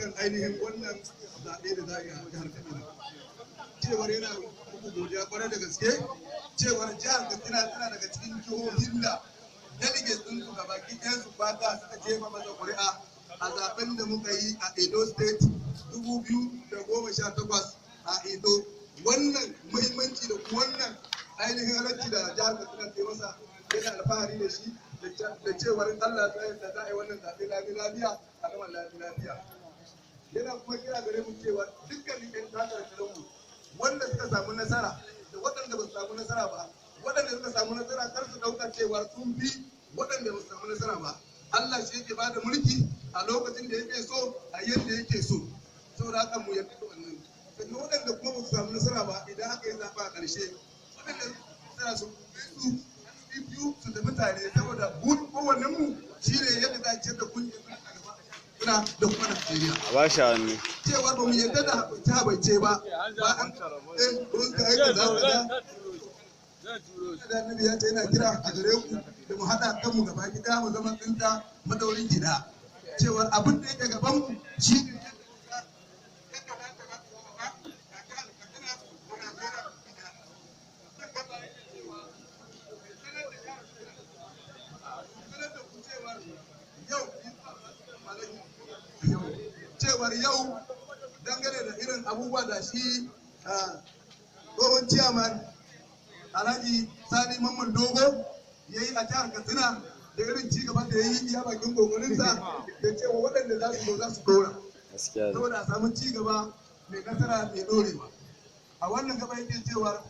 akan ainihin wannan zaɓe da za a yi a jihar Katsina. Cewar yana muku godiya kwarai da gaske, cewar jihar Katsina tana daga cikin jihohin da delegates ɗin su gabaki ɗayan su fata suka jefa masa ƙuri'a a zaɓen da muka yi a Edo State 2018 a Edo. Wannan muhimmanci da wannan ainihin halarci da jihar Katsina ke masa yana alfahari da shi da cewar Allah ta yadda za a yi wannan zaɓe lafiya a gama lafiya. Yana kuma kira gare mu cewa dukkanin ƴan takarkarmu wanda suka samu nasara da waɗanda ba su samu nasara ba, waɗanda suka samu nasara kar su ɗauka cewa sun fi waɗanda ba su samu nasara ba. Allah shi yake bada mulki a lokacin da yake so a yadda yake so. Saboda haka mu yarda da wannan. Sannan waɗanda kuma ba su samu nasara ba idan aka yi zaɓa a ƙarshe, waɗanda suna su biyu su tafi tare saboda kowannen mu shi ne yadda za a ciyar da kungiyar da kuma Najeriya. A ba shi hannu. Cewa ba mu yarda da habaice ba. Ba an don ka aika za ka da Annabi ya ce yana kira a gare ku da mu haɗa kanmu gaba gida mu zama tsinta madaurin gida. Cewar abin da yake gaban mu shi ne cewar yau dangane da irin abubuwa da shi tsohon ciyaman Alhaji Sani Mamman Dogo ya yi a jihar Katsina da irin ci gaba da ya yi iya bakin kokarinsa da cewa waɗanda za su zo za su dora saboda a samu ci gaba mai nasara mai dorewa. A wannan gaba yake cewar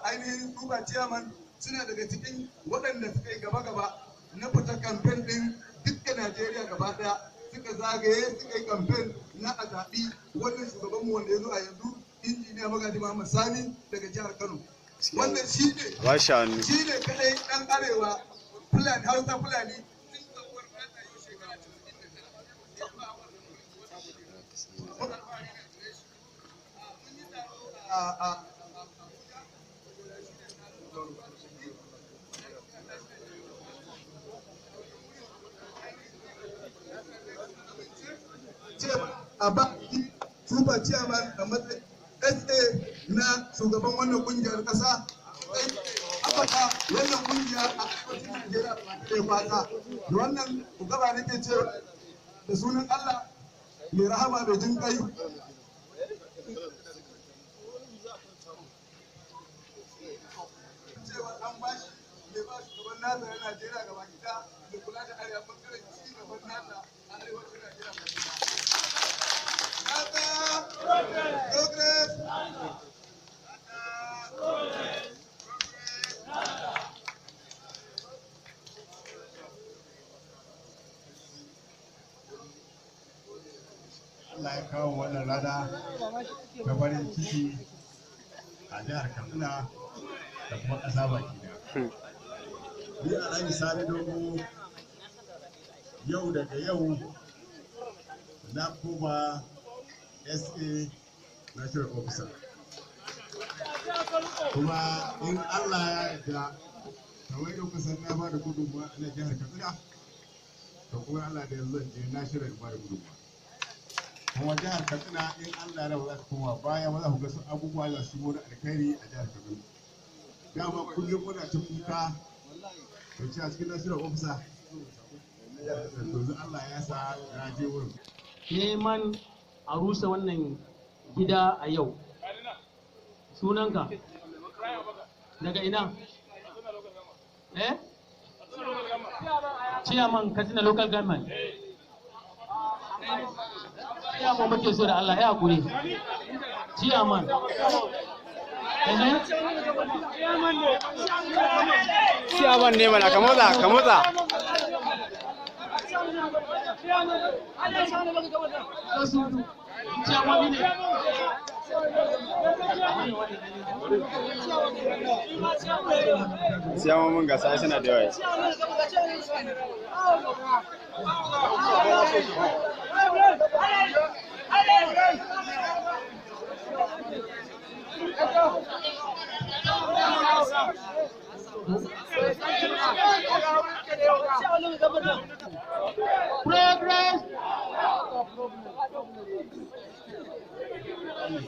ainihin duba ciyaman suna daga cikin waɗanda suka yi gaba-gaba na fita kamfen ɗin dukkan Najeriya gaba ɗaya. Suka zagaye suka yi kamfen na a zaɓi wannan shugabanmu wanda ya zo a yanzu injiniya Magaji Muhammad Sani daga jihar Kano. Wannan shi ne kadai ɗan arewa Fulani Hausa Fulani sun tsawar fata yau shekara 99 a ba super chairman a matsayin SA na shugaban wannan kungiyar kasa haɓaka wannan kungiya a cikin Najeriya da fata da wannan gaba nake ce da sunan Allah mai rahama mai jin kai cewa an bashi mai ba shugaban nasa na Najeriya gaba gida da kula da arewa bangaren ci gaban nasa a arewacin Najeriya gaba gida. Progress! Allah ya kawo wannan rana ta farin ciki a jihar Katsina da kuma ƙasa baki ɗaya. Ni Alhaji Sani Dogo yau daga yau na koma SA National Officer. Kuma in Allah ya yarda kamar yau kasan na ba da gudunmawa a jihar Katsina, da kuma Allah da yanzu zan je National ba da gudunmawa. Kuma jihar Katsina in Allah ya za ta koma baya ba za ku ga su abubuwa za su yi wani alkhairi a jihar Katsina. Dama kullum muna ta kuka da cewa cikin National Officer yanzu Allah ya sa na je wurin. Neman a rusa wannan gida a yau. Sunanka? Daga ina? Chairman Katsina Local Government. Chairman muke so da Allah ya hakuri. Chairman. Chairman ne mana ka motsa. Chairman mun gasa suna da yawa. Progress!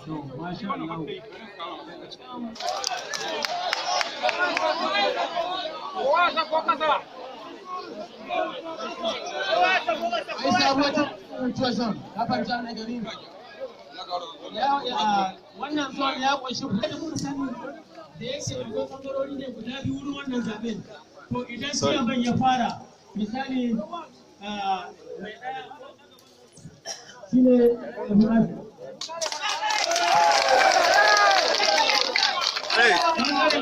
to masha Allah. Ai sabuwar ta son kafar ta na gari wannan zuwan ya kunshi da muka sani da yake akwai bangarori ne guda biyu wurin wannan zaben to idan ciyaman ya fara misali mai ɗaya shine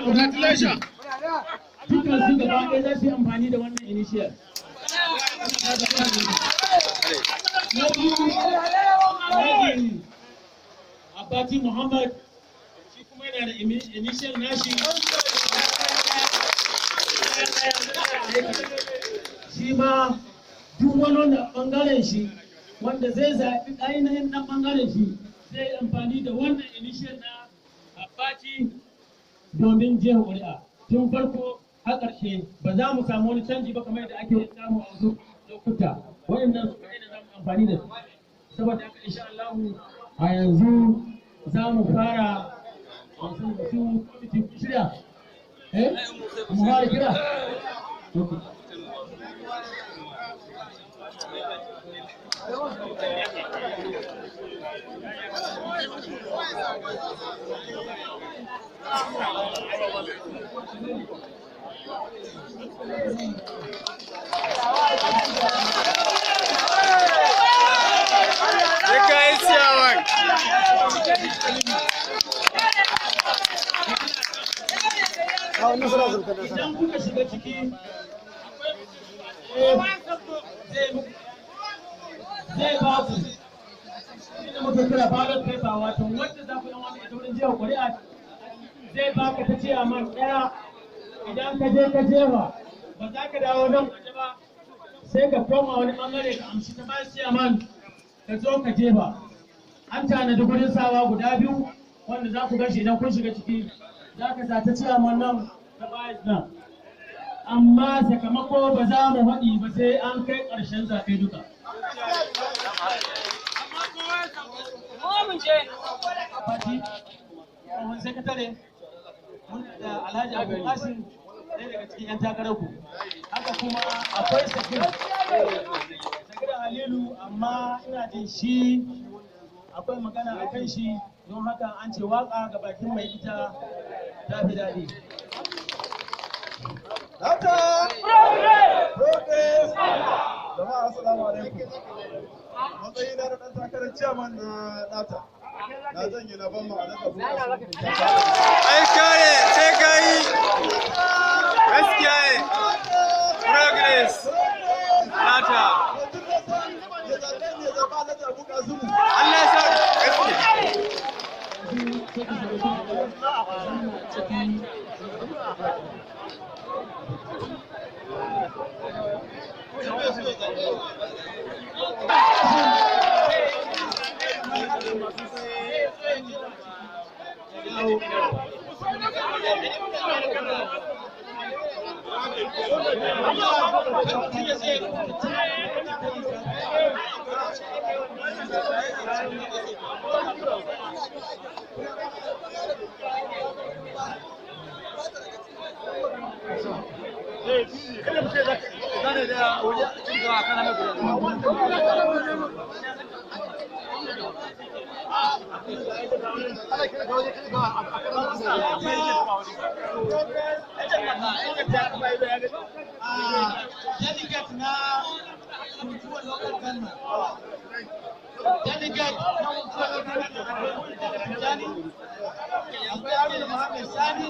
congratulations dukkan su gaba ɗaya za su yi amfani da wannan initial na biyu Abati Muhammad shi kuma yana da initial nashi shi ma duk wani wanda ɓangaren shi wanda zai zaɓi ainihin ɗan ɓangaren shi zai yi amfani da wannan initial na Abati domin jefa ƙuri'a tun farko har ƙarshe ba za mu samu wani canji ba kamar yadda ake samu a wasu lokuta waɗannan su kaɗai da za mu amfani da su saboda haka insha Allah a yanzu za mu fara wasu kwamiti ku shirya mu fara kira idan kuka shiga ciki zai ba ku inda muke kira ballot paper wato wanda za ku yi wani ita wurin jefa ƙuri'a zai baka ta ce man ɗaya idan ka je ka jefa ba za ka dawo nan waje ba sai ka koma wani ɓangare ka amshi ta bayan ciyaman ka zo ka jefa an tanadi gurin sawa guda biyu wanda za ku gashi idan kun shiga ciki za ka sa ta ciyaman nan ta bayan nan amma sakamako ba za mu haɗi ba sai an kai ƙarshen zaɓe duka. Fati, tsohon sakatare, da Alhaji Abu Qasim ɗaya daga cikin 'yan takarar ku. Haka kuma akwai Sakira Halilu, amma ina jin shi akwai magana a kan shi don haka an ce waka ga bakin mai ita ta fi daɗi. Progress! Jama'a assalamu alaikum. Matsayi na ɗan takarar ciyaman na nata. Na janye na ban ma'ana da buɗe Ai kare sai ka yi. Gaskiya ne. Progress. Nata. Allah ya sa gaskiya. Delegate na Kuntuwa local government. Delegate na Kuntuwa local government. Akwai Haruna Muhammad Sani.